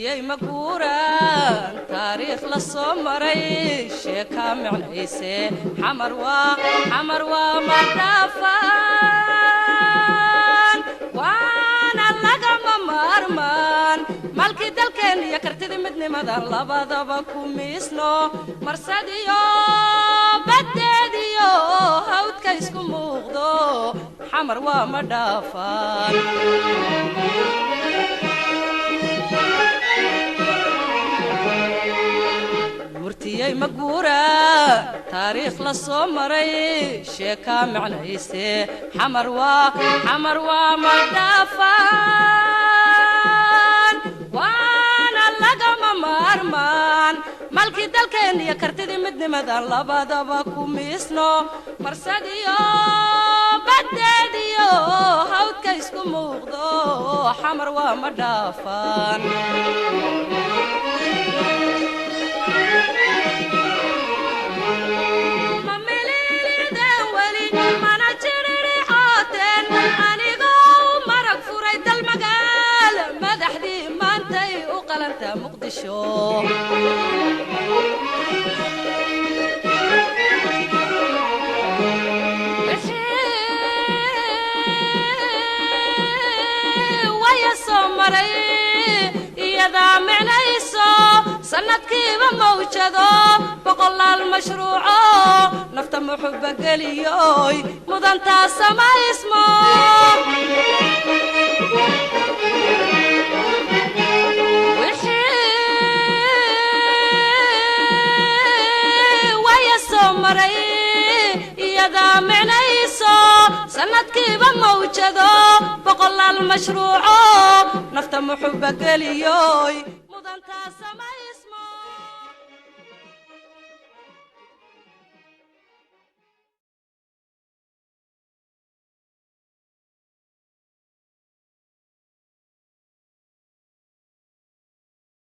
murtiyay maguuraan taariikh la soo maray sheeka micnayse xamar waa madafaan waana lagama maarmaan malkii dalkeen iyo kartida midnimadan labadaba ku miisno marsadiyo badeediyo hawdka isku muuqdo xamar waa madafaan murtiyay maguuraan taariikh la soo maray sheeka micnayse xamar waa madafaan waana lagama maarmaan malkii dalkeen iyo kartidii midnimadan labadaba ku miisno marsadiyo badeediyo hawdka isku muuqdo xamar waa madafaan مقدشو ويا سمري يدا معنيسو سندكيبا موجدو بقول المشروع نفط محبة قليوي مدنتا سما اسمو يدا معنيسو سندكيبا موجدو بقول المشروع نفط محبة قليوي مدنتا سما